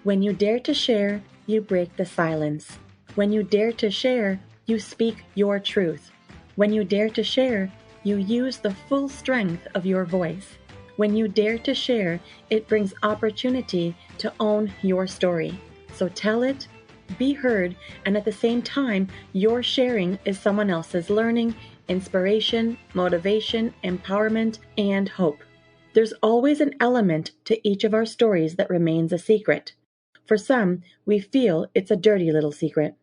When you dare to share, you break the silence. When you dare to share, you speak your truth. When you dare to share, you use the full strength of your voice. When you dare to share, it brings opportunity to own your story. So tell it, be heard, and at the same time, your sharing is someone else's learning, inspiration, motivation, empowerment, and hope. There's always an element to each of our stories that remains a secret. For some, we feel it's a dirty little secret.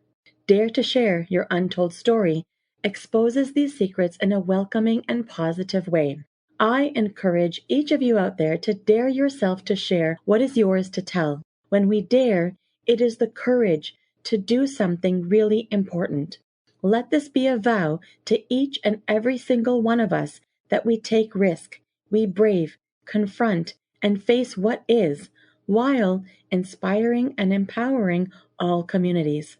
Dare to share your untold story exposes these secrets in a welcoming and positive way. I encourage each of you out there to dare yourself to share what is yours to tell. When we dare, it is the courage to do something really important. Let this be a vow to each and every single one of us that we take risk, we brave, confront, and face what is, while inspiring and empowering all communities.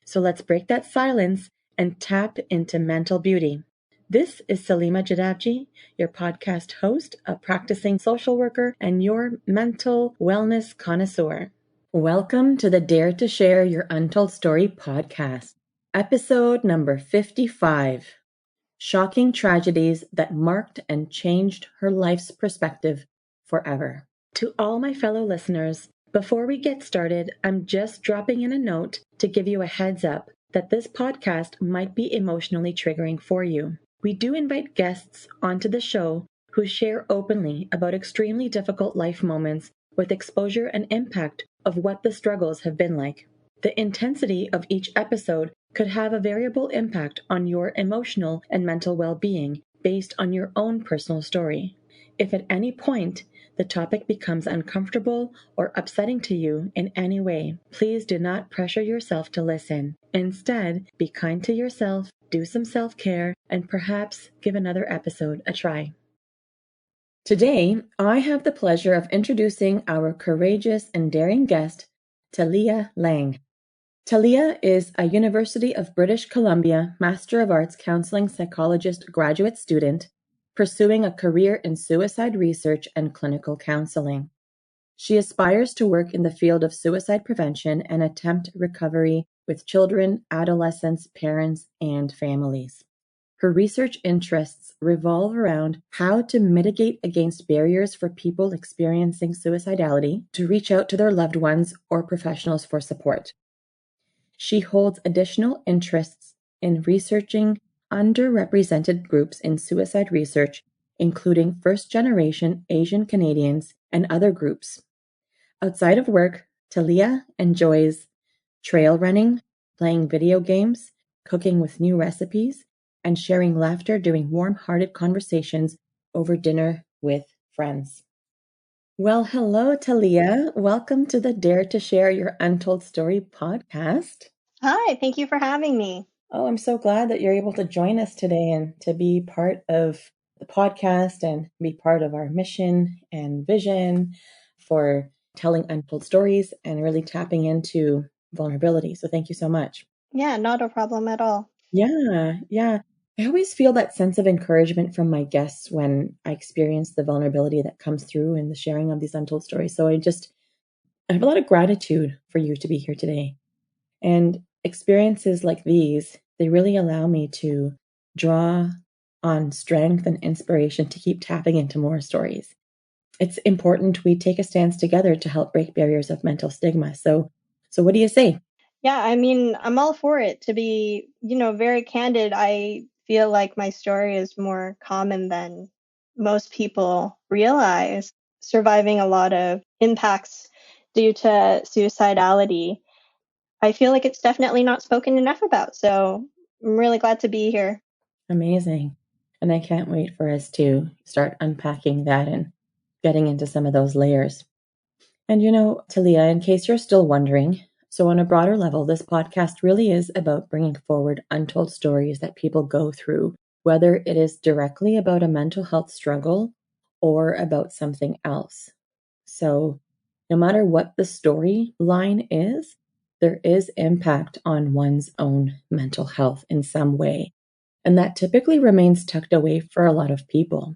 So let's break that silence and tap into mental beauty. This is Salima Jadabji, your podcast host, a practicing social worker, and your mental wellness connoisseur. Welcome to the Dare to Share Your Untold Story podcast, episode number 55, Shocking Tragedies That Marked and Changed Her Life's Perspective Forever. To all my fellow listeners, before we get started, I'm just dropping in a note to give you a heads up that this podcast might be emotionally triggering for you. We do invite guests onto the show who share openly about extremely difficult life moments with exposure and impact of what the struggles have been like. The intensity of each episode could have a variable impact on your emotional and mental well-being based on your own personal story. If at any point the topic becomes uncomfortable or upsetting to you in any way, please do not pressure yourself to listen. Instead, be kind to yourself, do some self-care, and perhaps give another episode a try. Today, I have the pleasure of introducing our courageous and daring guest, Thalia Lang. Thalia is a University of British Columbia Master of Arts Counseling Psychologist graduate student pursuing a career in suicide research and clinical counseling. She aspires to work in the field of suicide prevention and attempt recovery with children, adolescents, parents, and families. Her research interests revolve around how to mitigate against barriers for people experiencing suicidality to reach out to their loved ones or professionals for support. She holds additional interests in researching underrepresented groups in suicide research, including first-generation Asian Canadians and other groups. Outside of work, Thalia enjoys trail running, playing video games, cooking with new recipes, and sharing laughter during warm-hearted conversations over dinner with friends. Well, hello, Thalia. Welcome to the Dare to Share Your Untold Story podcast. Hi, thank you for having me. Oh, I'm so glad that you're able to join us today and to be part of the podcast and be part of our mission and vision for telling untold stories and really tapping into vulnerability. So thank you so much. Yeah, not a problem at all. Yeah. I always feel that sense of encouragement from my guests when I experience the vulnerability that comes through in the sharing of these untold stories. So I have a lot of gratitude for you to be here today. And experiences like these, they really allow me to draw on strength and inspiration to keep tapping into more stories. It's important we take a stance together to help break barriers of mental stigma. So what do you say? Yeah, I mean, I'm all for it. To be, very candid, I feel like my story is more common than most people realize. Surviving a lot of impacts due to suicidality, I feel like it's definitely not spoken enough about. So I'm really glad to be here. Amazing. And I can't wait for us to start unpacking that and getting into some of those layers. And Thalia, in case you're still wondering, so on a broader level, this podcast really is about bringing forward untold stories that people go through, whether it is directly about a mental health struggle or about something else. So no matter what the storyline is, there is impact on one's own mental health in some way. And that typically remains tucked away for a lot of people.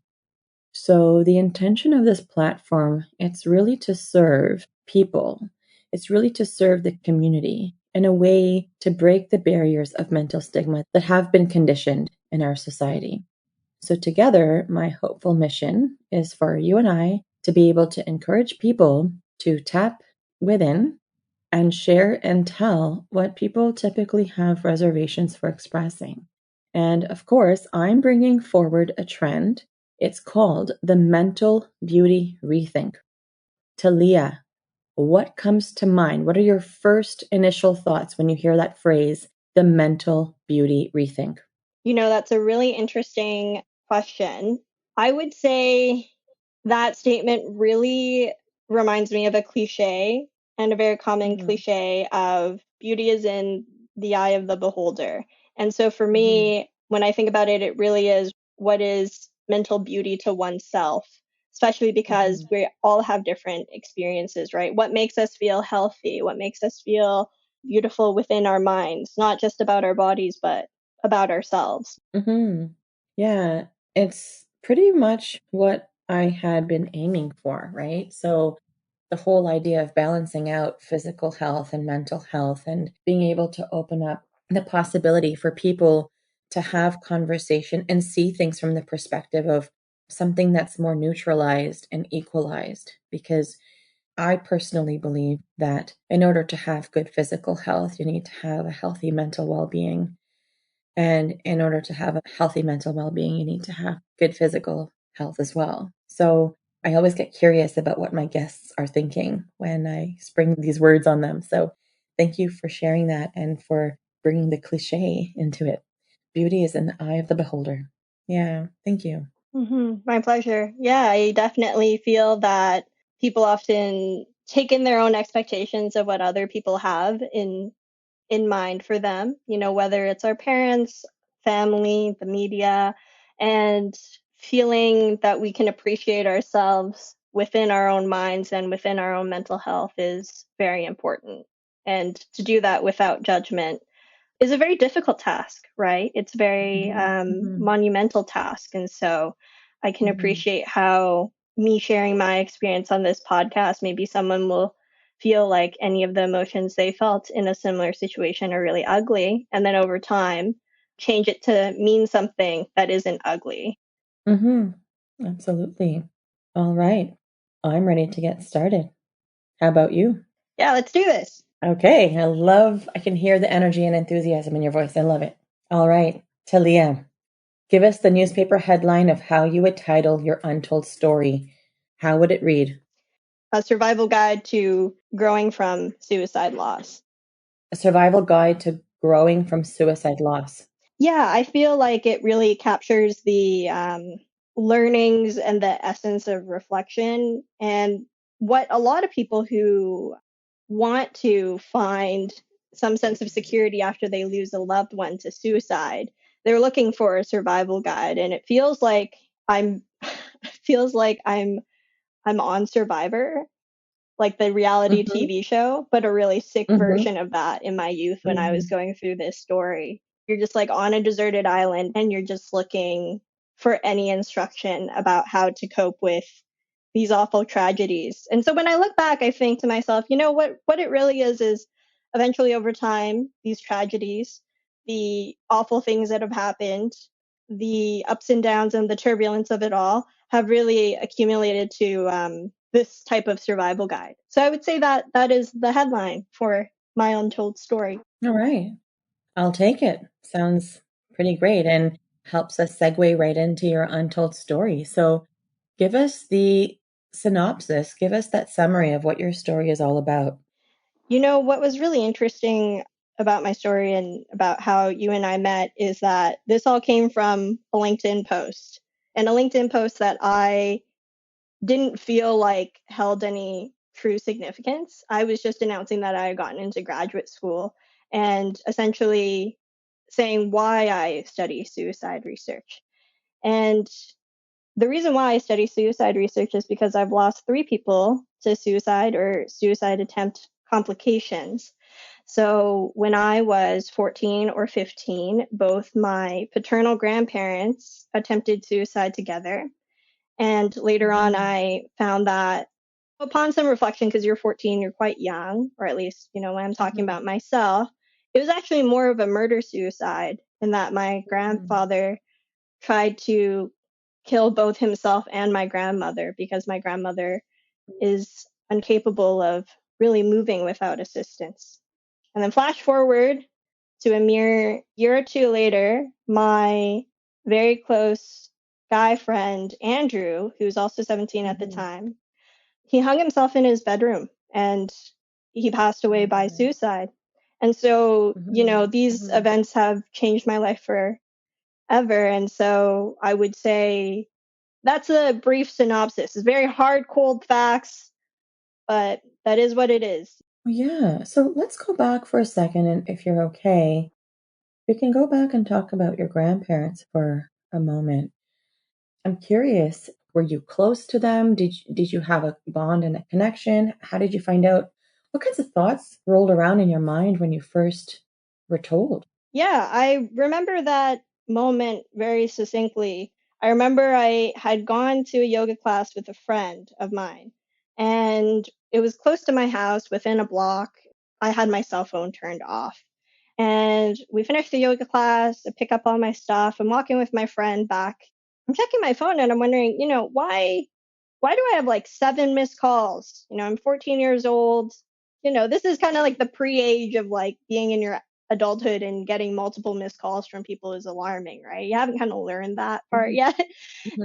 So the intention of this platform, it's really to serve people It's really to serve the community in a way to break the barriers of mental stigma that have been conditioned in our society. So, together, my hopeful mission is for you and I to be able to encourage people to tap within and share and tell what people typically have reservations for expressing. And of course, I'm bringing forward a trend. It's called the mental beauty rethink. Thalia, what comes to mind? What are your first initial thoughts when you hear that phrase, the mental beauty rethink? That's a really interesting question. I would say that statement really reminds me of a cliche, and a very common Mhm, cliche of beauty is in the eye of the beholder. And so for mhm, me, when I think about it, it really is what is mental beauty to oneself, especially because mhm, we all have different experiences, right? What makes us feel healthy? What makes us feel beautiful within our minds, not just about our bodies, but about ourselves. mhm. Yeah, it's pretty much what I had been aiming for, right? So the whole idea of balancing out physical health and mental health and being able to open up the possibility for people to have conversation and see things from the perspective of something that's more neutralized and equalized. Because I personally believe that in order to have good physical health, you need to have a healthy mental well being. And in order to have a healthy mental well being, you need to have good physical health as well. So I always get curious about what my guests are thinking when I spring these words on them. So thank you for sharing that and for bringing the cliche into it. Beauty is in the eye of the beholder. Yeah, thank you. My pleasure. Yeah, I definitely feel that people often take in their own expectations of what other people have in mind for them, whether it's our parents, family, the media, and feeling that we can appreciate ourselves within our own minds and within our own mental health is very important. And to do that without judgment is a very difficult task, right? It's a very Mhm, mhm, monumental task. And so I can mhm, appreciate how me sharing my experience on this podcast, maybe someone will feel like any of the emotions they felt in a similar situation are really ugly. And then over time, change it to mean something that isn't ugly. mhm. Absolutely. All right. I'm ready to get started. How about you? Yeah, let's do this. Okay, I can hear the energy and enthusiasm in your voice. I love it. All right, Talia, give us the newspaper headline of how you would title your untold story. How would it read? A survival guide to growing from suicide loss. A survival guide to growing from suicide loss. Yeah, I feel like it really captures the learnings and the essence of reflection, and what a lot of people who want to find some sense of security after they lose a loved one to suicide, they're looking for a survival guide, and it feels like I'm feels like I'm on Survivor, like the reality Mm-hmm, TV show, but a really sick mm-hmm, version of that in my youth when I was mm-hmm, going through this story. You're just like on a deserted island and you're just looking for any instruction about how to cope with these awful tragedies. And so when I look back, I think to myself, what it really is eventually over time, these tragedies, the awful things that have happened, the ups and downs and the turbulence of it all have really accumulated to this type of survival guide. So I would say that that is the headline for my untold story. All right, I'll take it. Sounds pretty great and helps us segue right into your untold story. So give us the synopsis, give us that summary of what your story is all about. What was really interesting about my story and about how you and I met is that this all came from a LinkedIn post, and a LinkedIn post that I didn't feel like held any true significance. I was just announcing that I had gotten into graduate school and essentially saying why I study suicide research. And the reason why I study suicide research is because I've lost three people to suicide or suicide attempt complications. So when I was 14 or 15, both my paternal grandparents attempted suicide together. And later on, Mhm, I found that Upon some reflection, because you're 14, you're quite young, or at least, when I'm talking Mhm. about myself, it was actually more of a murder suicide in that my Mhm. grandfather tried to kill both himself and my grandmother because my grandmother is incapable of really moving without assistance. And then flash forward to a mere year or two later, my very close guy friend, Andrew, who's also 17 at the Mhm. time, he hung himself in his bedroom and he passed Oh away my by God. suicide. And so, Mhm. these Mhm. events have changed my life forever. And so I would say that's a brief synopsis. It's very hard, cold facts, but that is what it is. Well, yeah. So let's go back for a second, and if you're okay, we can go back and talk about your grandparents for a moment. I'm curious, were you close to them? Did you have a bond and a connection? How did you find out? What kinds of thoughts rolled around in your mind when you first were told? Yeah, I remember that moment very succinctly. I remember I had gone to a yoga class with a friend of mine, and it was close to my house within a block. I had my cell phone turned off. And we finished the yoga class. I pick up all my stuff. I'm walking with my friend back. I'm checking my phone and I'm wondering, why do I have like 7 missed calls? I'm 14 years old. This is kind of like the pre-age of like being in your adulthood and getting multiple missed calls from people is alarming, right? You haven't kind of learned that part Mhm. yet.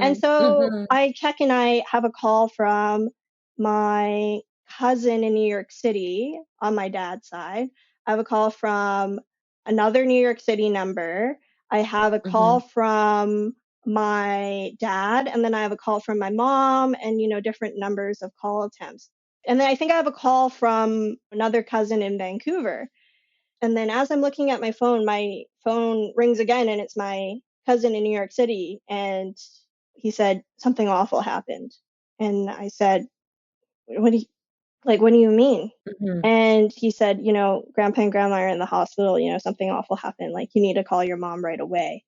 And Mhm. so Mhm. I check and I have a call from my cousin in New York City on my dad's side. I have a call from another New York City number. I have a call Mhm. from my dad, and then I have a call from my mom, and different numbers of call attempts. And then I think I have a call from another cousin in Vancouver. And then as I'm looking at my phone rings again, and it's my cousin in New York City. And he said, something awful happened. And I said, what do you, what do you mean? Mhm. And he said, grandpa and grandma are in the hospital, something awful happened. Like, you need to call your mom right away.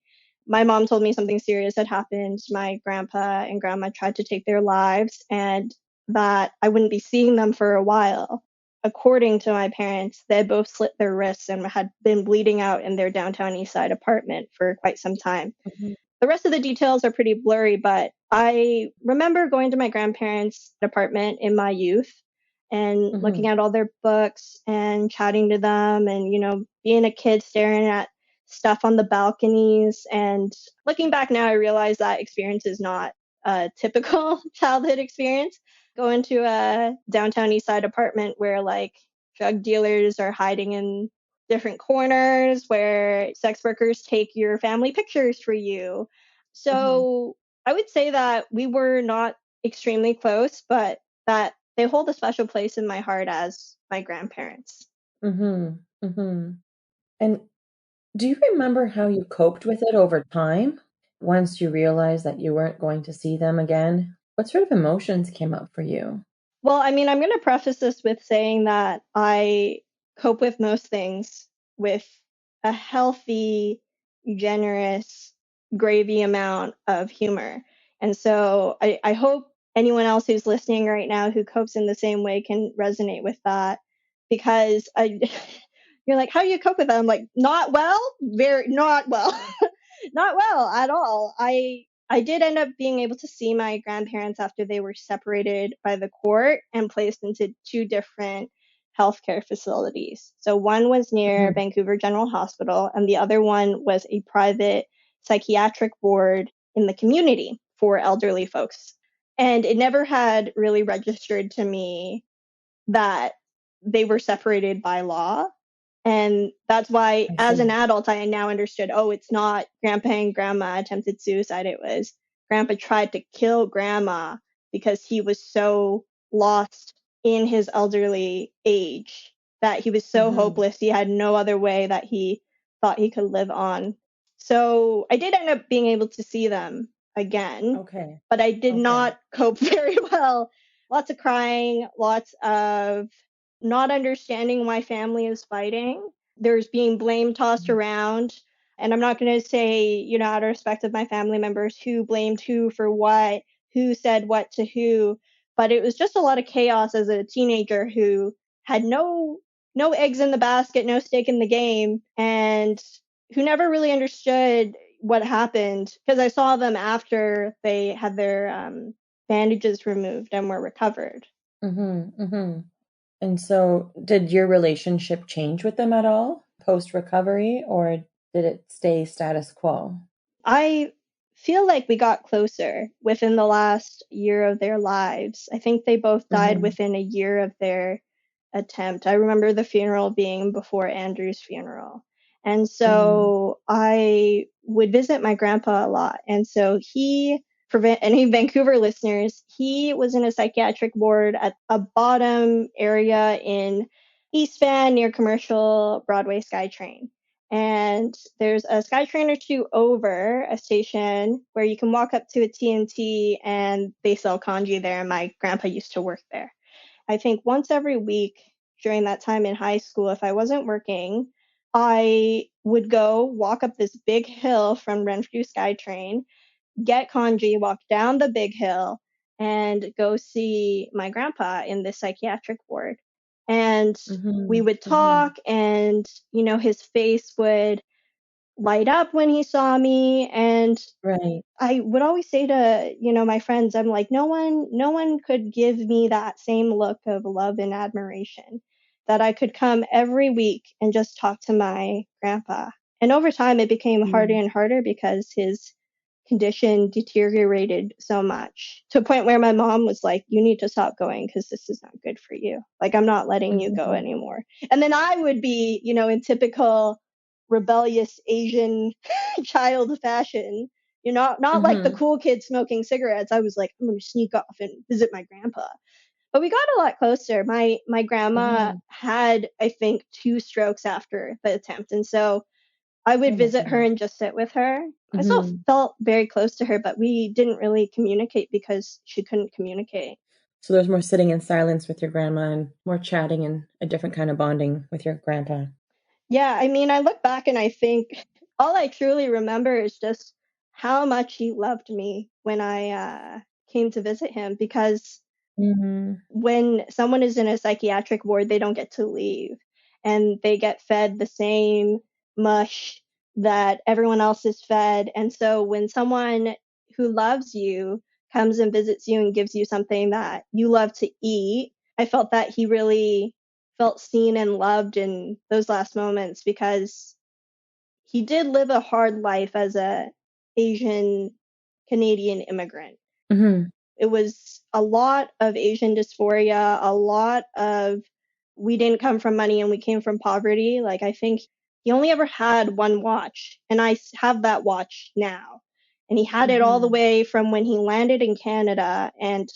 My mom told me something serious had happened. My grandpa and grandma tried to take their lives and that I wouldn't be seeing them for a while. According to my parents, they had both slit their wrists and had been bleeding out in their downtown East Side apartment for quite some time. Mhm. The rest of the details are pretty blurry, but I remember going to my grandparents' apartment in my youth and looking Mhm. at all their books and chatting to them and, being a kid staring at stuff on the balconies. And looking back now, I realize that experience is not a typical childhood experience. Go into a downtown East Side apartment where like drug dealers are hiding in different corners, where sex workers take your family pictures for you. Mhm. So I would say that we were not extremely close, but that they hold a special place in my heart as my grandparents. Mhm. Mhm. And do you remember how you coped with it over time? Once you realized that you weren't going to see them again? What sort of emotions came up for you? Well, I mean, I'm going to preface this with saying that I cope with most things with a healthy, generous, gravy amount of humor. And so I hope anyone else who's listening right now who copes in the same way can resonate with that because you're like, how do you cope with that? I'm like, not well, very not well, not well at all. I did end up being able to see my grandparents after they were separated by the court and placed into two different healthcare facilities. So one was near Mhm. Vancouver General Hospital, and the other one was a private psychiatric ward in the community for elderly folks. And it never had really registered to me that they were separated by law. And that's why, I as an see. adult, I now understood, oh, it's not grandpa and grandma attempted suicide. It was grandpa tried to kill grandma because he was so lost in his elderly age that he was so Mhm. hopeless. He had no other way that he thought he could live on. So I did end up being able to see them again, Okay. but I did Okay. not cope very well. Lots of crying, lots of not understanding why family is fighting. There's being blame tossed Mhm. around. And I'm not going to say, out of respect of my family members, who blamed who for what, who said what to who. but it was just a lot of chaos as a teenager who had no eggs in the basket, no stake in the game, and who never really understood what happened, because I saw them after they had their bandages removed and were recovered. Mm-hmm, mm-hmm. And so, did your relationship change with them at all post recovery, or did it stay status quo? I feel like we got closer within the last year of their lives. I think they both died Mm-hmm, within a year of their attempt. I remember the funeral being before Andrew's funeral. And mm-hmm, so I would visit my grandpa a lot. And so for any Vancouver listeners, he was in a psychiatric ward at a bottom area in East Van near Commercial Broadway SkyTrain. And there's a SkyTrain or two over a station where you can walk up to a TNT and they sell kanji there. And my grandpa used to work there. I think once every week during that time in high school, if I wasn't working, I would go walk up this big hill from Renfrew SkyTrain, get kanji, walk down the big hill, and go see my grandpa in the psychiatric ward. And we mm-hmm, would mm-hmm. talk, and, his face would light up when he saw me. And Right. I would always say to, my friends, I'm like, no one could give me that same look of love and admiration, that I could come every week and just talk to my grandpa. And over time, it became harder Mm-hmm, and harder because his condition deteriorated so much, to a point where my mom was like, you need to stop going because this is not good for you. Like, I'm not letting you go mm-hmm. anymore. And then I would be, in typical rebellious Asian child fashion, not like the Mm-hmm. cool kid smoking cigarettes. I was like, I'm going to sneak off and visit my grandpa. But we got a lot closer. My grandma Mm-hmm. had, I think, 2 strokes after the attempt, and so I Oh would my visit her goodness. and just sit with her. I still Mm-hmm. felt very close to her, but we didn't really communicate because she couldn't communicate. So there's more sitting in silence with your grandma and more chatting and a different kind of bonding with your grandpa. Yeah, I mean, I look back and I think all I truly remember is just how much he loved me when I came to visit him, because Mm-hmm. when someone is in a psychiatric ward, they don't get to leave, and they get fed the same mush that everyone else is fed. And so when someone who loves you comes and visits you and gives you something that you love to eat, I felt that he really felt seen and loved in those last moments, because he did live a hard life as a Asian Canadian immigrant. Mm-hmm. It was a lot of Asian dysphoria, a lot of we didn't come from money and we came from poverty. Like, I think he only ever had one watch, and I have that watch now. And he had it all the Mm-hmm. way from when he landed in Canada, and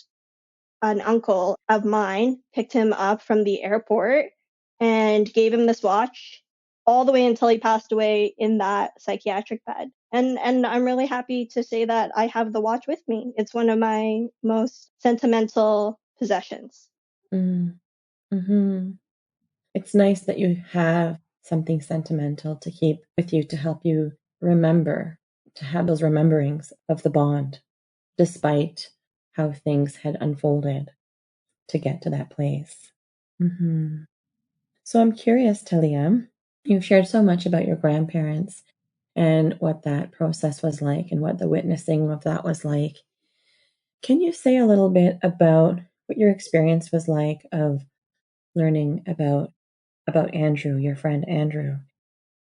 an uncle of mine picked him up from the airport and gave him this watch all the way until he passed away in that psychiatric bed. And I'm really happy to say that I have the watch with me. It's one of my most sentimental possessions. Mm-hmm. It's nice that you have something sentimental to keep with you to help you remember, to have those rememberings of the bond, despite how things had unfolded to get to that place. Hmm. So I'm curious, Talia, you've shared so much about your grandparents and what that process was like and what the witnessing of that was like. Can you say a little bit about what your experience was like of learning about Andrew, your friend Andrew?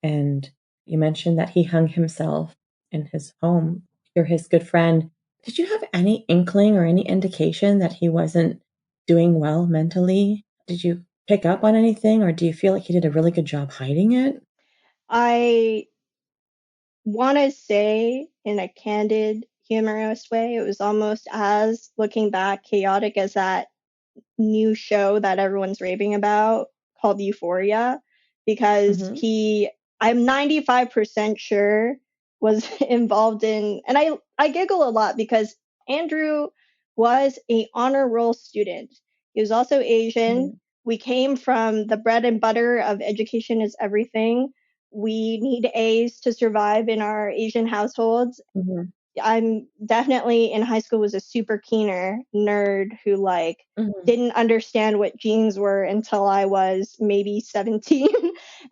And you mentioned that he hung himself in his home. You're his good friend. Did you have any inkling or any indication that he wasn't doing well mentally? Did you pick up on anything, or do you feel like he did a really good job hiding it? I want to say, in a candid, humorous way, it was almost as, looking back, chaotic as that new show that everyone's raving about called Euphoria, because Mm-hmm. I'm 95% sure, was involved in, and I giggle a lot because Andrew was a honor roll student. He was also Asian. Mm-hmm. We came from the bread and butter of education is everything. We need A's to survive in our Asian households. I'm definitely in high school was a super keener nerd who like Mhm. didn't understand what jeans were until I was maybe 17.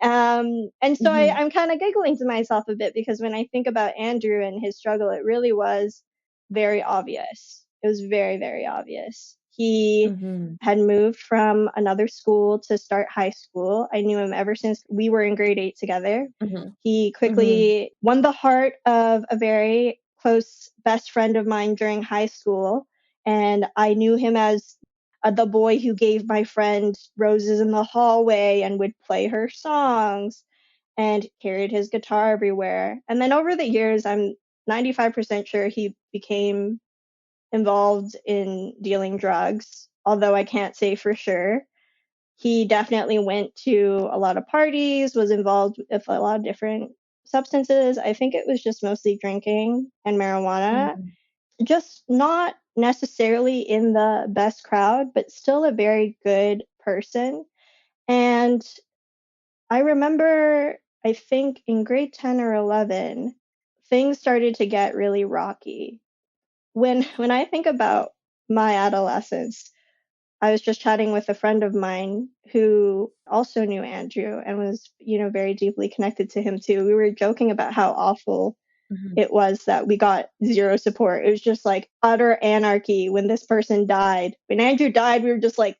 And so Mhm. I'm kind of giggling to myself a bit because when I think about Andrew and his struggle, it really was very obvious. It was very, very obvious. He Mhm. had moved from another school to start high school. I knew him ever since we were in grade 8 together. Mhm. He Mhm. quickly won the heart of a very close best friend of mine during high school. And I knew him as the boy who gave my friend roses in the hallway and would play her songs and carried his guitar everywhere. And then over the years, I'm 95% sure he became involved in dealing drugs, although I can't say for sure. He definitely went to a lot of parties, was involved with a lot of different substances. I think it was just mostly drinking and marijuana. Mhm. Just not necessarily in the best crowd, but still a very good person. And I remember, I think in grade 10 or 11, things started to get really rocky. When I think about my adolescence, I was just chatting with a friend of mine who also knew Andrew and was, very deeply connected to him too. We were joking about how awful Mhm. it was that we got zero support. It was just like utter anarchy when this person died. When Andrew died, we were just like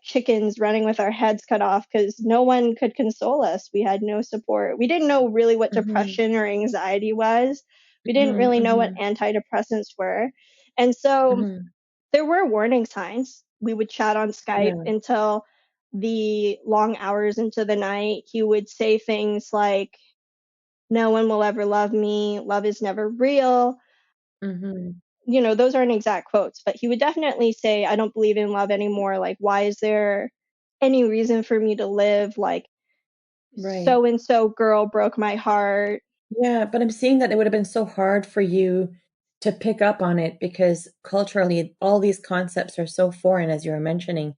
chickens running with our heads cut off because no one could console us. We had no support. We didn't know really what Mhm. depression or anxiety was. We didn't Mhm. really know what Mhm. antidepressants were. And so Mhm. there were warning signs. We would chat on Skype Yeah. until the long hours into the night. He would say things like, no one will ever love me. Love is never real. Mhm. Those aren't exact quotes, but he would definitely say, I don't believe in love anymore. Like, why is there any reason for me to live? Like, Right. so and so girl broke my heart. Yeah, but I'm seeing that it would have been so hard for you to pick up on it because culturally, all these concepts are so foreign, as you were mentioning,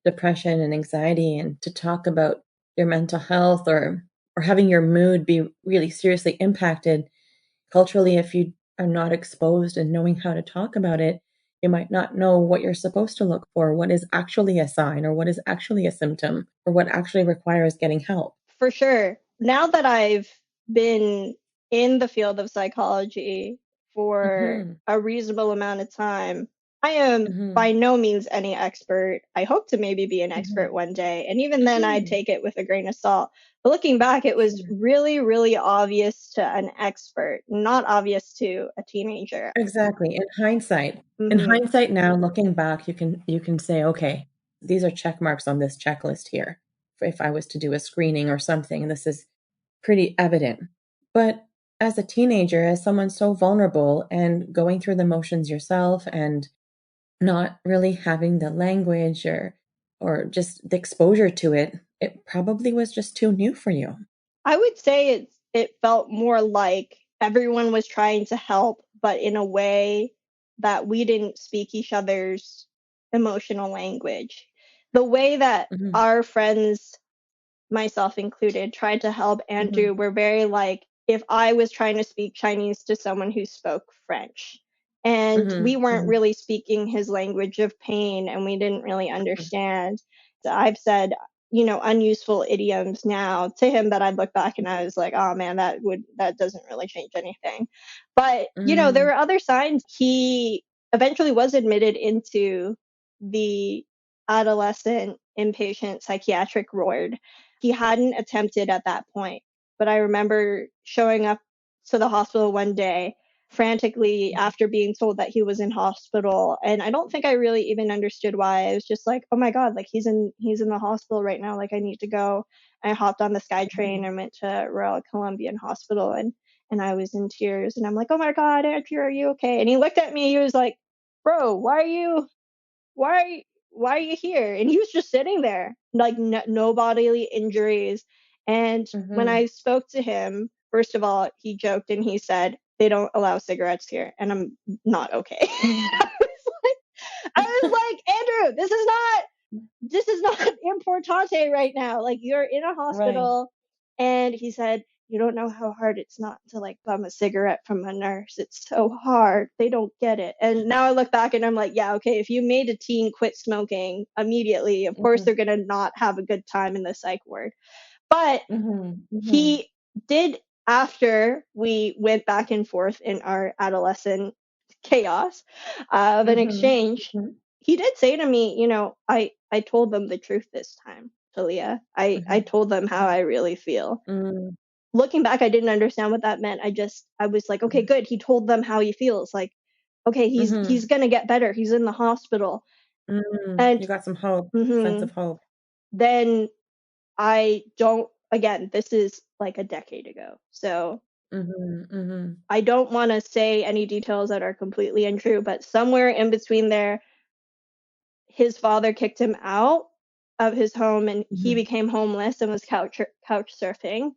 depression and anxiety, and to talk about your mental health or having your mood be really seriously impacted culturally, if you are not exposed and knowing how to talk about it, you might not know what you're supposed to look for, what is actually a sign, or what is actually a symptom, or what actually requires getting help. For sure. Now that I've been in the field of psychology for Hmm. a reasonable amount of time, I am Hmm. by no means any expert. I hope to maybe be an expert Hmm. one day. And even then, I Hmm. take it with a grain of salt. But looking back, it was Sure. really, really obvious to an expert, not obvious to a teenager. Exactly. In Hmm. hindsight now, looking back, you can say, okay, these are check marks on this checklist here. If I was to do a screening or something, this is pretty evident. But as a teenager, as someone so vulnerable and going through the motions yourself and not really having the language or just the exposure to it, it probably was just too new for you. I would say it felt more like everyone was trying to help, but in a way that we didn't speak each other's emotional language. The way that Hmm. our friends, myself included, tried to help Hmm. Andrew were very like if I was trying to speak Chinese to someone who spoke French. And we Hmm. weren't Hmm. really speaking his language of pain and we didn't really understand. I've said, unuseful idioms now to him that I'd look back and I was like, oh man, that doesn't really change anything. But, there Hmm. were other signs. He eventually was admitted into the adolescent inpatient psychiatric ward. He hadn't attempted at that point, but I remember showing up to the hospital one day frantically after being told that he was in hospital, and I don't think I really even understood why. I was just like, oh my god, like he's in the hospital right now, like I need to go. I hopped on the SkyTrain and went to Royal Columbian Hospital, and I was in tears and I'm like, oh my god, Andrew, are you okay? And he looked at me, he was like, bro, why why are you here? And he was just sitting there, like no bodily injuries. And when Hmm. I spoke to him, first of all, he joked and he said, they don't allow cigarettes here. And I'm not okay. I was like, Andrew, this is not importante right now. Like you're in a Right. hospital. And he said, you don't know how hard it's not to like bum a cigarette from a nurse. It's so hard. They don't get it. And now I look back and I'm like, yeah, okay, if you made a teen quit smoking immediately, of course Mhm. they're going to not have a good time in the psych ward. But Mhm. Mhm. he did, after we went back and forth in our adolescent chaos of an Mhm. exchange, Mhm. he did say to me, I told them the truth this time, Talia. I Mhm. told them how I really feel. Mm. Looking back, I didn't understand what that meant. I was like, okay, Mhm. good. He told them how he feels. Like, okay, he's Mhm. gonna get better. He's in the hospital. Mm. And You got some hope, sense mhm, of hope. then I don't. Again, this is like a decade ago, so Mhm. Mhm. I don't want to say any details that are completely untrue. But somewhere in between there, his father kicked him out of his home, and he Mhm. became homeless and was couch surfing.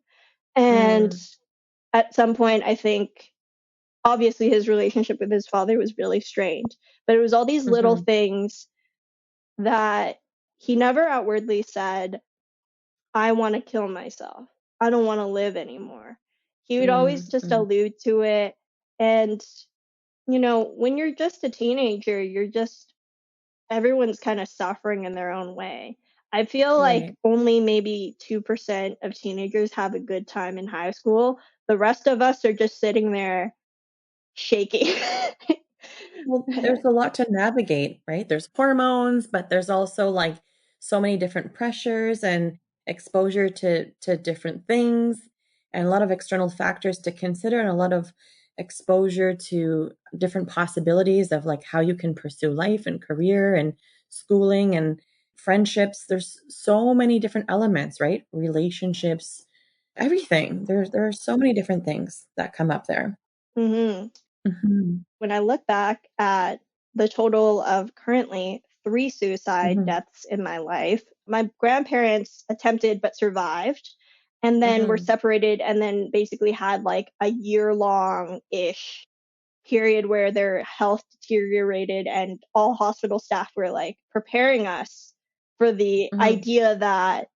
And Mm. at some point, I think obviously his relationship with his father was really strained, but it was all these little Mhm. things that he never outwardly said, I want to kill myself. I don't want to live anymore. He would always Mm. just Mm. allude to it. And, when you're just a teenager, everyone's kind of suffering in their own way. I feel like Right. only maybe 2% of teenagers have a good time in high school. The rest of us are just sitting there shaking. Well, there's a lot to navigate, right? There's hormones, but there's also like so many different pressures and exposure to different things and a lot of external factors to consider and a lot of exposure to different possibilities of like how you can pursue life and career and schooling and friendships. There's so many different elements, right? Relationships, everything. There are so many different things that come up there. hmm Mhm. When I look back at the total of currently 3 suicide Mhm. deaths in my life, my grandparents attempted but survived, and then were Mhm. separated, and then basically had like a year long ish period where their health deteriorated, and all hospital staff were like preparing us for the Mhm. idea that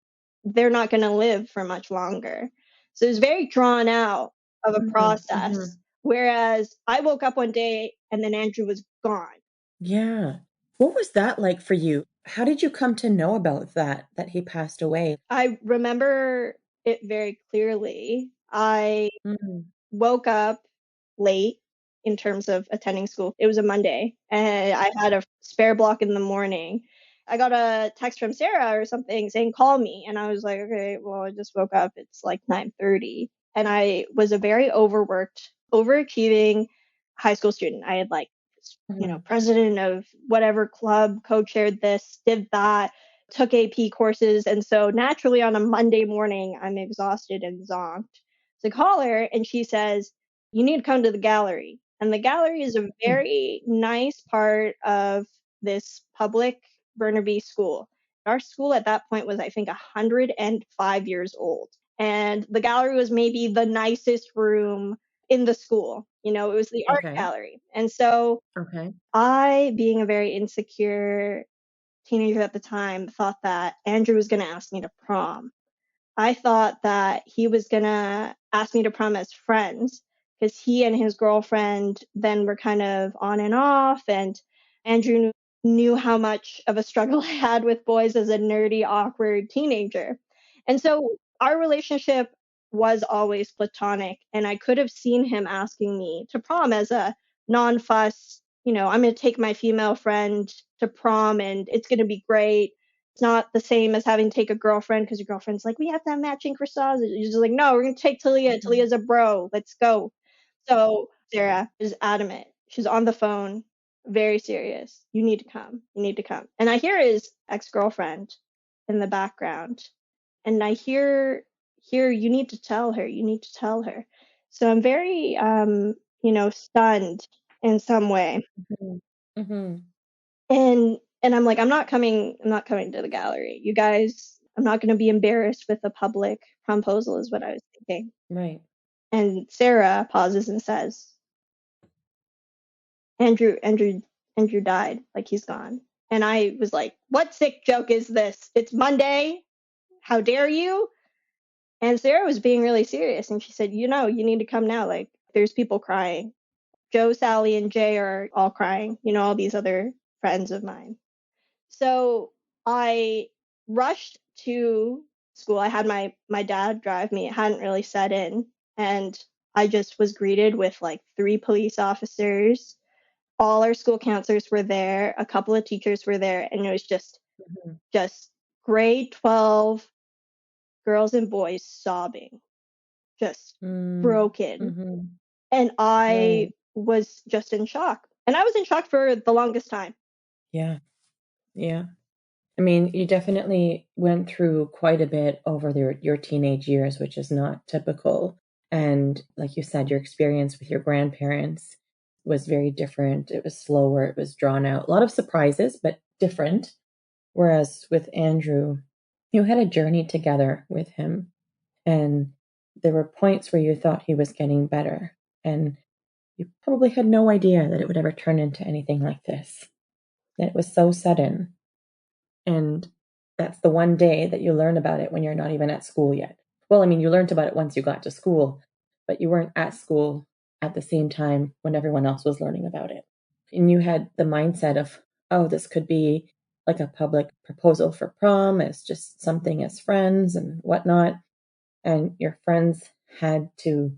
they're not going to live for much longer. So it was very drawn out of a Mhm. process. Mhm. Whereas I woke up one day and then Andrew was gone. Yeah. What was that like for you? How did you come to know about that he passed away? I remember it very clearly. I Mhm. woke up late in terms of attending school. It was a Monday, and I had a spare block in the morning. I got a text from Sarah or something saying, "Call me." And I was like, "Okay, well, I just woke up. It's like 9:30." And I was a very overworked, overachieving high school student. I had like, Mhm. president of whatever club, co-chaired this, did that, took AP courses. And so naturally on a Monday morning, I'm exhausted and zonked. So I call her and she says, you need to come to the gallery. And the gallery is a Mm. very nice part of this public Burnaby school. Our school at that point was, I think, 105 years old. And the gallery was maybe the nicest room in the school. It was the art Okay. gallery. And so Okay. I, being a very insecure teenager at the time, thought that Andrew was going to ask me to prom. I thought that he was gonna ask me to prom as friends because he and his girlfriend then were kind of on and off, and Andrew knew how much of a struggle I had with boys as a nerdy, awkward teenager. And so our relationship was always platonic, and I could have seen him asking me to prom as a non fuss, I'm gonna take my female friend to prom and it's gonna be great. It's not the same as having to take a girlfriend because your girlfriend's like, we have to have matching corsage. You're just like, no, we're gonna take Talia. Mhm. Talia's a bro. Let's go. So Sarah is adamant. She's on the phone, very serious. You need to come. You need to come. And I hear his ex-girlfriend in the background. And I hear you need to tell her. You need to tell her. So I'm very stunned in some way. Mhm. Mhm. And I'm like, I'm not coming to the gallery. You guys, I'm not gonna be embarrassed with a public proposal is what I was thinking. Right. And Sarah pauses and says, Andrew, Andrew, Andrew died, like he's gone. And I was like, what sick joke is this? It's Monday. How dare you? And Sarah was being really serious, and she said, you know, you need to come now. Like, there's people crying. Joe, Sally, and Jay are all crying, you know, all these other friends of mine. So I rushed to school. I had my dad drive me. It hadn't really set in. And I just was greeted with like 3 police officers. All our school counselors were there. A couple of teachers were there. And it was Mhm. just grade 12 girls and boys sobbing, just Mm. broken. Mhm. And I Right. was just in shock. And I was in shock for the longest time. Yeah. Yeah. I mean, you definitely went through quite a bit over your teenage years, which is not typical. And like you said, your experience with your grandparents was very different. It was slower, it was drawn out. A lot of surprises, but different. Whereas with Andrew, you had a journey together with him, and there were points where you thought he was getting better. And you probably had no idea that it would ever turn into anything like this. That it was so sudden. And that's the one day that you learn about it when you're not even at school yet. Well, I mean, you learned about it once you got to school, but you weren't at school at the same time when everyone else was learning about it. And you had the mindset of, oh, this could be like a public proposal for prom, as just something as friends and whatnot. And your friends had to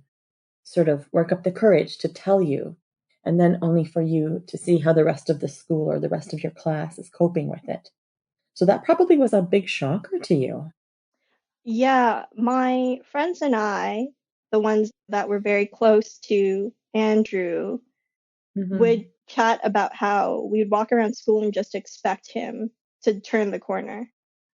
sort of work up the courage to tell you, and then only for you to see how the rest of the school or the rest of your class is coping with it. So that probably was a big shocker to you. Yeah, my friends and I, the ones that were very close to Andrew, would Mhm. chat about how we would walk around school and just expect him to turn the corner.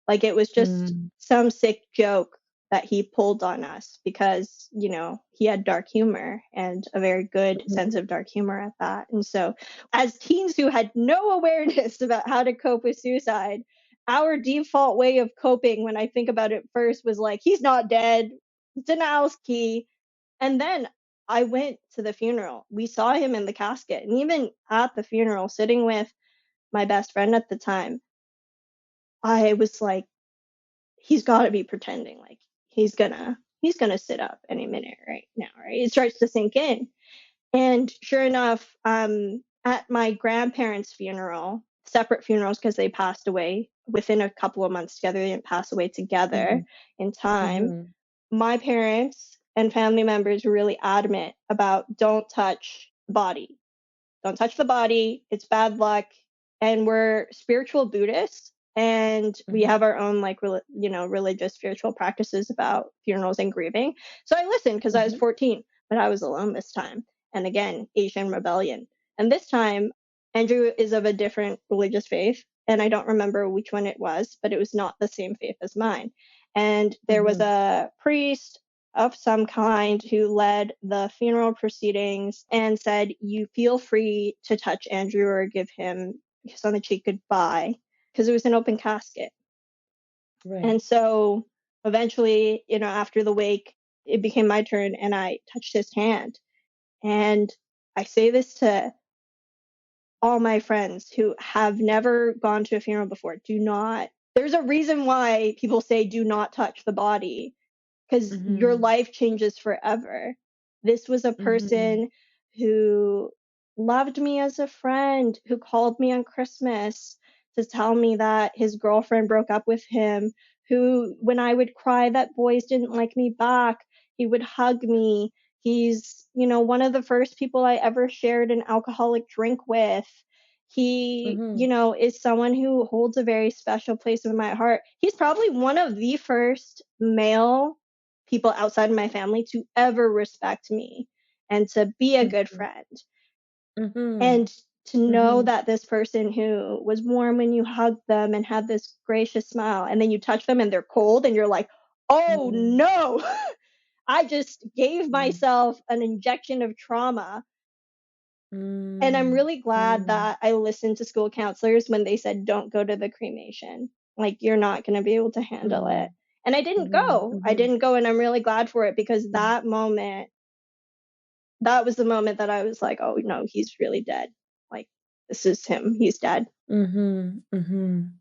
Like it was just Mm. some sick joke that he pulled on us because, you know, he had dark humor and a very good Mhm. sense of dark humor at that. And so, as teens who had no awareness about how to cope with suicide, our default way of coping, when I think about it first, was like, he's not dead, denial's key. And then I went to the funeral. We saw him in the casket. And even at the funeral, sitting with my best friend at the time, I was like, he's got to be pretending like he's gonna sit up any minute right now, right? It starts to sink in. And sure enough, at my grandparents' funeral, separate funerals because they passed away within a couple of months together, they didn't pass away together Mhm. in time. Mhm. My parents and family members were really adamant about don't touch the body. Don't touch the body. It's bad luck. And we're spiritual Buddhists, and we Mhm. have our own like religious spiritual practices about funerals and grieving. So I listened because I was Mhm. 14, but I was alone this time. And again, Asian rebellion. And this time, Andrew is of a different religious faith, and I don't remember which one it was, but it was not the same faith as mine. And there was Mhm. a priest of some kind who led the funeral proceedings and said, you feel free to touch Andrew or give him a kiss on the cheek goodbye, because it was an open casket. Right. And so eventually, you know, after the wake, it became my turn and I touched his hand. And I say this to all my friends who have never gone to a funeral before. Do not, there's a reason why people say do not touch the body, because your Mhm. life changes forever. This was a Mhm. person who loved me as a friend, who called me on Christmas to tell me that his girlfriend broke up with him, who, when I would cry that boys didn't like me back, he would hug me. He's, you know, one of the first people I ever shared an alcoholic drink with. He, you Mhm. know, is someone who holds a very special place in my heart. He's probably one of the first male people outside of my family to ever respect me and to be a good Mhm. friend. Mhm. And to know Mhm. that this person who was warm when you hugged them and had this gracious smile, and then you touch them and they're cold, and you're like, oh Mhm. no, I just gave Mhm. myself an injection of trauma. And I'm Mm. really glad Mm. that I listened to school counselors when they said, don't go to the cremation. Like, you're not going to be able to handle it. Mhm. And I didn't Mhm. go. I Mhm. didn't go. And I'm really glad for it, because Mhm. that moment, that was the moment that I was like, oh no, he's really dead. Like, this is him. He's dead. Mhm. Mhm.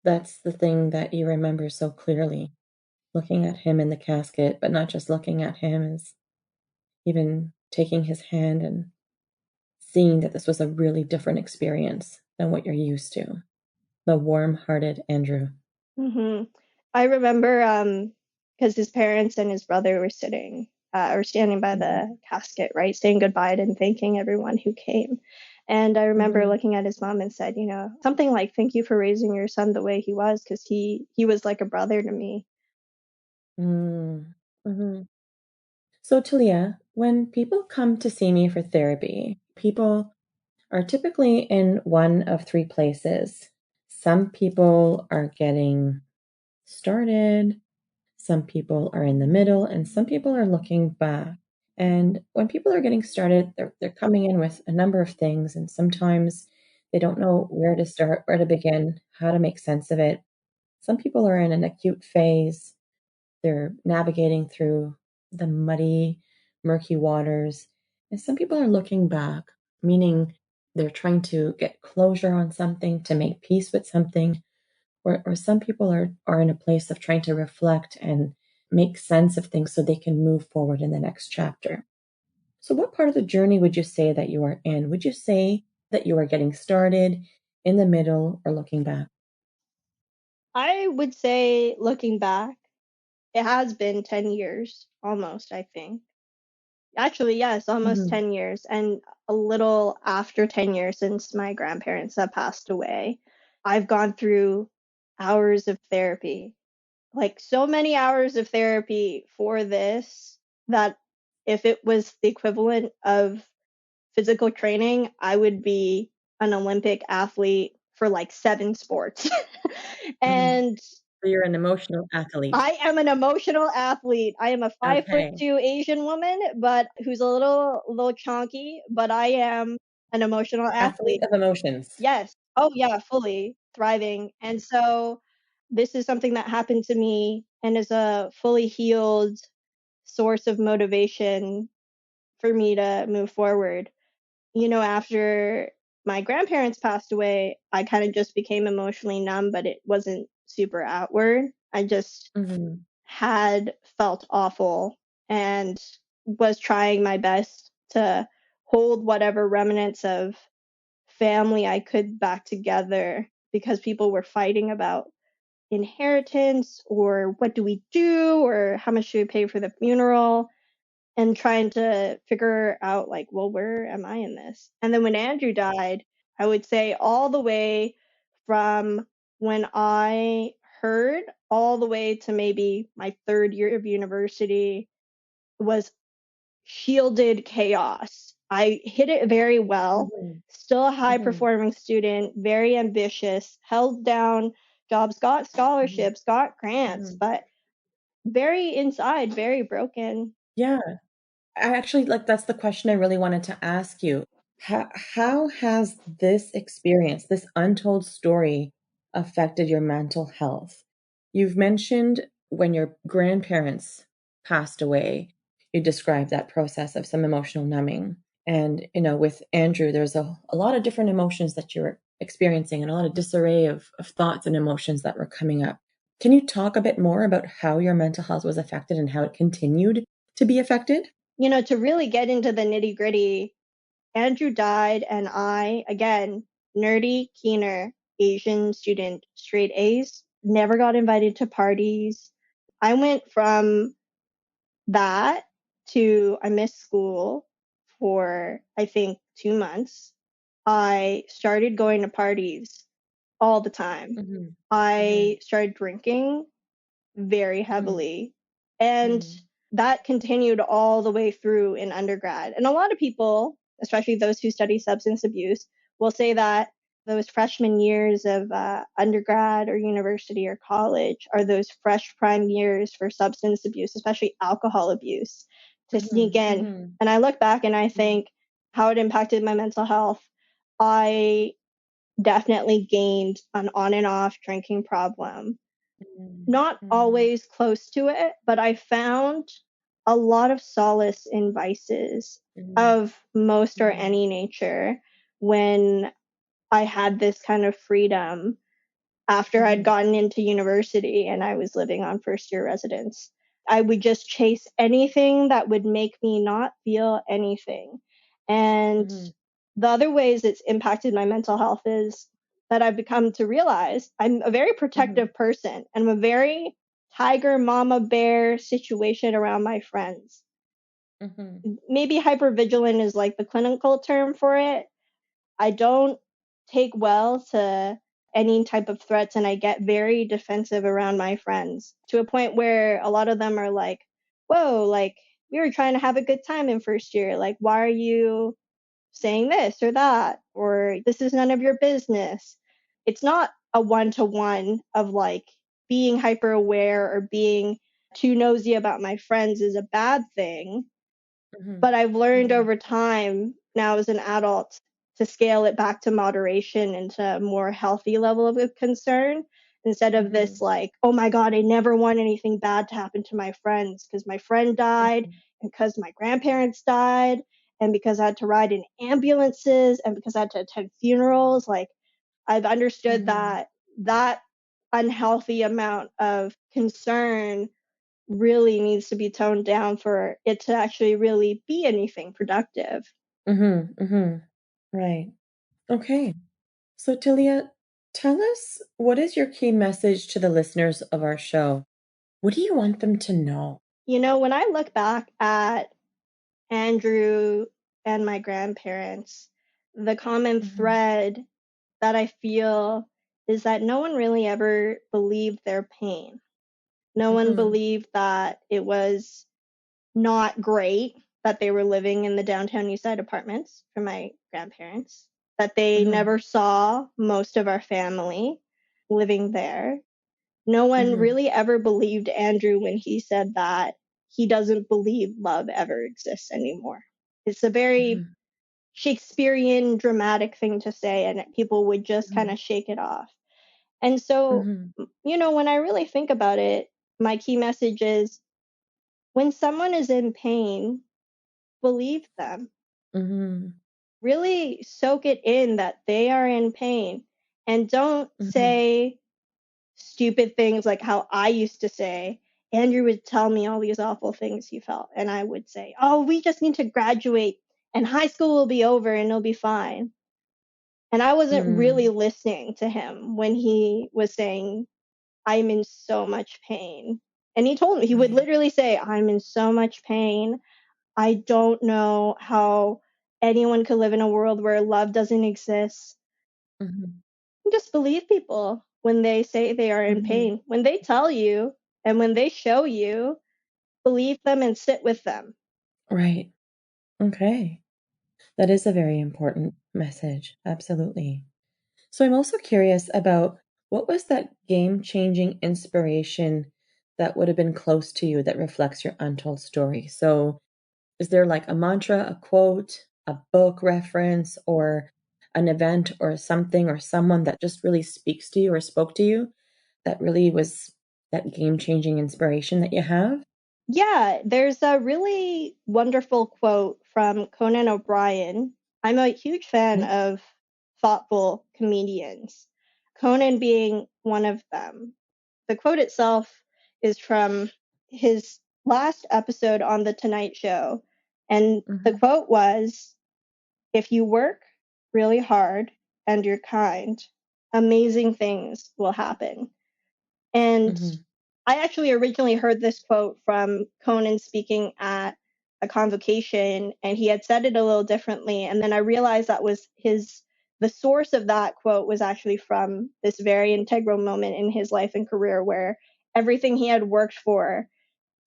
That's the thing that you remember so clearly. looking at him in the casket, but not just looking at him, is even taking his hand and seeing that this was a really different experience than what you're used to. The warm-hearted Andrew. I remember because his parents and his brother were sitting or standing by the casket, right, saying goodbye and thanking everyone who came. And I remember looking at his mom and said, something like, "Thank you for raising your son the way he was, because he was like a brother to me." Mm-hmm. So, Talia, when people come to see me for therapy, people are typically in one of three places. Some people are getting started, some people are in the middle, and some people are looking back. And when people are getting started, they're coming in with a number of things, and sometimes they don't know where to start, where to begin, how to make sense of it. Some people are in an acute phase. They're navigating through the muddy, murky waters. And some people are looking back, meaning they're trying to get closure on something, to make peace with something. Or some people are in a place of trying to reflect and make sense of things so they can move forward in the next chapter. So, what part of the journey would you say that you are in? Would you say that you are getting started, in the middle, or looking back? I would say, looking back, it has been 10 years almost, I think. Actually, yes, almost Mm-hmm. 10 years, and a little after 10 years since my grandparents have passed away. I've gone through hours of therapy, like so many hours of therapy for this, that if it was the equivalent of physical training, I would be an Olympic athlete for like 7 sports. Mm-hmm. And So you're an emotional athlete. I am an emotional athlete. I am a 5 foot Okay. 2 Asian woman, but who's a little chonky, but I am an emotional Athlete athlete. of emotions. Yes. Oh yeah, fully thriving. And so this is something that happened to me and is a fully healed source of motivation for me to move forward. After my grandparents passed away, I kind of just became emotionally numb, but it wasn't super outward. I just Mm-hmm. had felt awful and was trying my best to hold whatever remnants of family I could back together, because people were fighting about inheritance or what do we do or how much should we pay for the funeral, and trying to figure out, like, well, where am I in this? And then when Andrew died, I would say all the way from when I heard all the way to maybe my third year of university was shielded chaos. I hit it very well, Mm-hmm. still a high Mm-hmm. performing student, very ambitious, held down jobs, got Mm-hmm. scholarships, got grants, Mm-hmm. but very inside, very broken. Yeah. I actually like that's the question I really wanted to ask you. How has this experience, this untold story, affected your mental health? You've mentioned when your grandparents passed away, you described that process of some emotional numbing. And, with Andrew, there's a lot of different emotions that you're experiencing and a lot of disarray of thoughts and emotions that were coming up. Can you talk a bit more about how your mental health was affected and how it continued to be affected? To really get into the nitty gritty, Andrew died, and I, again, nerdy, keener, Asian student, straight A's, never got invited to parties. I went from that to I missed school for, I think, 2 months. I started going to parties all the time. Mhm, mhm, I started drinking very mm, heavily. And mm, that continued all the way through in undergrad. And a lot of people, especially those who study substance abuse, will say that those freshman years of undergrad or university or college are those fresh prime years for substance abuse, especially alcohol abuse, to sneak mhm, in. mhm, And I look back and I mhm, think how it impacted my mental health. I definitely gained an on and off drinking problem, mm, not mm, always close to it, but I found a lot of solace in vices mhm, of most or mhm, any nature when I had this kind of freedom. after I'd Mhm. gotten into university and I was living on first year residence. I would just chase anything that would make me not feel anything. And Mhm. the other ways it's impacted my mental health is that I've become to realize I'm a very Mhm. protective person and I'm a very tiger mama bear situation around my friends. Mhm. Maybe hypervigilant is like the clinical term for it. I don't take well to any type of threats and I get very defensive around my friends to a point where a lot of them are like, whoa, like we were trying to have a good time in first year. Like, why are you saying this or that? Or this is none of your business. It's not a one to one of like being hyper aware or being too nosy about my friends is a bad thing, Mhm. but I've learned Mhm. over time now as an adult to scale it back to moderation and to a more healthy level of concern instead of this Mhm. like, oh my God, I never want anything bad to happen to my friends because my friend died Mhm. and because my grandparents died and because I had to ride in ambulances and because I had to attend funerals. Like I've understood Mhm. that that unhealthy amount of concern really needs to be toned down for it to actually really be anything productive. Mhm. Mhm. Right. Okay. So, Tilia, tell us, what is your key message to the listeners of our show? What do you want them to know? You know, when I look back at Andrew and my grandparents, the common Mhm. thread that I feel is that no one really ever believed their pain. No one Mhm. believed that it was not great that they were living in the downtown East Side apartments for my grandparents, that they Mhm. never saw most of our family living there. No one Mhm. really ever believed Andrew when he said that he doesn't believe love ever exists anymore. It's a very Mhm. Shakespearean dramatic thing to say, and people would just kind Mhm. of shake it off. And so, Mhm. when I really think about it, my key message is when someone is in pain, believe them. Mhm. Really soak it in that they are in pain and don't Mhm. say stupid things like how I used to say. Andrew would tell me all these awful things he felt, and I would say, oh, we just need to graduate and high school will be over and it'll be fine. And I wasn't really Mm. listening to him when he was saying, I'm in so much pain. And he told me, he would Right. literally say, I'm in so much pain. I don't know how anyone could live in a world where love doesn't exist. Mhm. Just believe people when they say they are in Mhm. pain. When they tell you and when they show you, believe them and sit with them. Right. Okay. That is a very important message. Absolutely. So I'm also curious about, what was that game-changing inspiration that would have been close to you that reflects your untold story? So is there like a mantra, a quote, a book reference, or an event or something or someone that just really speaks to you or spoke to you, that really was that game-changing inspiration that you have? Yeah, there's a really wonderful quote from Conan O'Brien. I'm a huge fan Okay. of thoughtful comedians, Conan being one of them. The quote itself is from his last episode on The Tonight Show. And the Mhm. quote was, if you work really hard and you're kind, amazing things will happen. And Mhm. I actually originally heard this quote from Conan speaking at a convocation, and he had said it a little differently. And then I realized that was the source of that quote was actually from this very integral moment in his life and career where everything he had worked for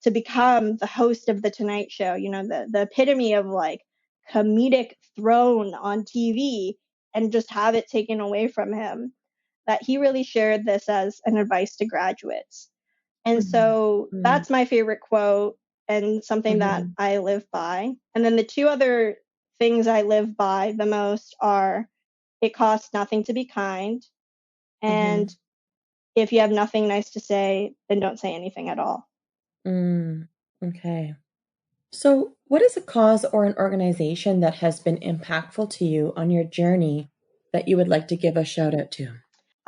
to become the host of the Tonight Show, the epitome of like comedic throne on TV, and just have it taken away from him, that he really shared this as an advice to graduates. And Mhm. so Mm. that's my favorite quote and something that Mhm. I live by. And then the two other things I live by the most are, it costs nothing to be kind, and Mhm. if you have nothing nice to say, then don't say anything at all. Mm. Okay. So, what is a cause or an organization that has been impactful to you on your journey that you would like to give a shout out to?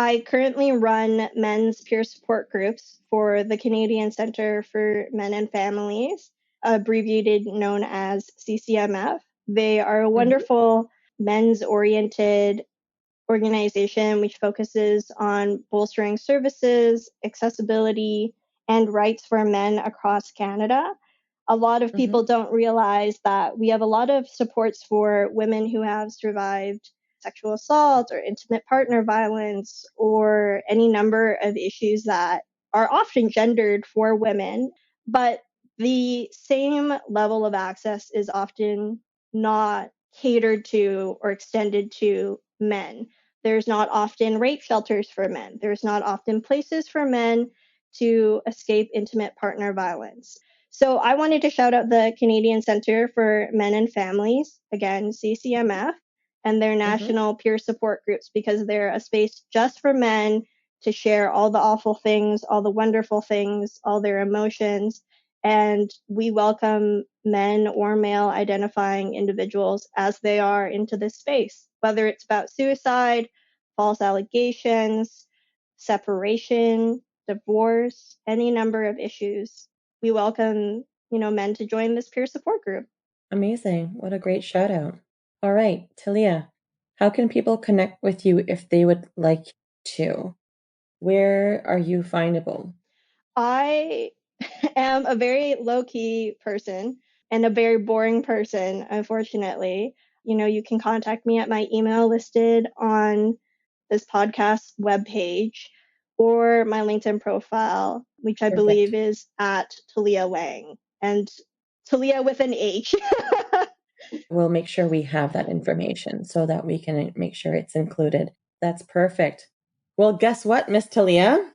I currently run men's peer support groups for the Canadian Centre for Men and Families, abbreviated known as CCMF. They are a Mhm. wonderful men's-oriented organization which focuses on bolstering services, accessibility, and rights for men across Canada. A lot of Mhm. people don't realize that we have a lot of supports for women who have survived sexual assault or intimate partner violence or any number of issues that are often gendered for women. But the same level of access is often not catered to or extended to men. There's not often rape shelters for men. There's not often places for men to escape intimate partner violence. So I wanted to shout out the Canadian Centre for Men and Families, again, CCMF, and their Mhm. national peer support groups because they're a space just for men to share all the awful things, all the wonderful things, all their emotions. And we welcome men or male identifying individuals as they are into this space, whether it's about suicide, false allegations, separation, divorce, any number of issues. We welcome, men to join this peer support group. Amazing. What a great shout out. All right, Talia, how can people connect with you if they would like to? Where are you findable? I am a very low key person and a very boring person, unfortunately. You can contact me at my email listed on this podcast webpage or my LinkedIn profile, which I believe Perfect. is at Talia Wang and Talia with an H. We'll make sure we have that information so that we can make sure it's included. That's perfect. Well, guess what, Miss Talia?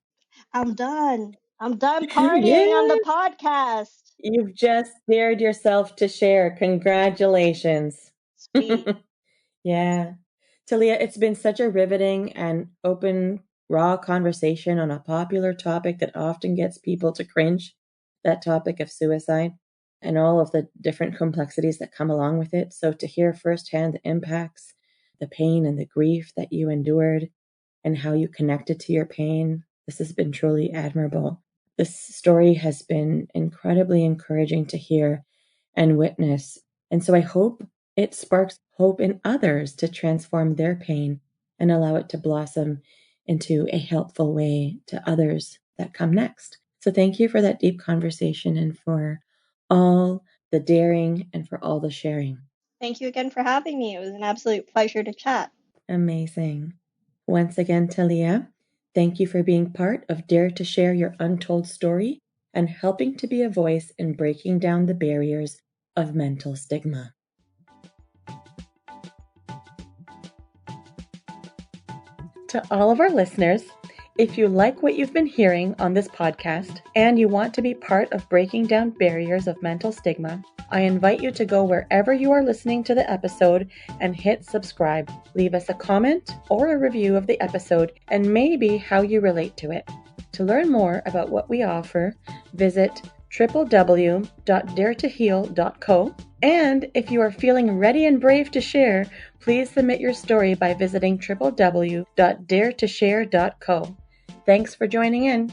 I'm done. I'm done Yeah, partying on the podcast. you've just dared yourself to share. Congratulations. Sweet. Yeah. Talia, it's been such a riveting and open, raw conversation on a popular topic that often gets people to cringe, that topic of suicide and all of the different complexities that come along with it. So to hear firsthand the impacts, the pain and the grief that you endured and how you connected to your pain, this has been truly admirable. This story has been incredibly encouraging to hear and witness. And so I hope it sparks hope in others to transform their pain and allow it to blossom into a helpful way to others that come next. So thank you for that deep conversation and for all the daring and for all the sharing. Thank you again for having me. It was an absolute pleasure to chat. Amazing. Once again, Talia, thank you for being part of Dare to Share Your Untold Story and helping to be a voice in breaking down the barriers of mental stigma. To all of our listeners, if you like what you've been hearing on this podcast and you want to be part of breaking down barriers of mental stigma, I invite you to go wherever you are listening to the episode and hit subscribe. Leave us a comment or a review of the episode and maybe how you relate to it. To learn more about what we offer, visit www.daretoheal.co. And if you are feeling ready and brave to share, please submit your story by visiting www.daretoshare.co. Thanks for joining in.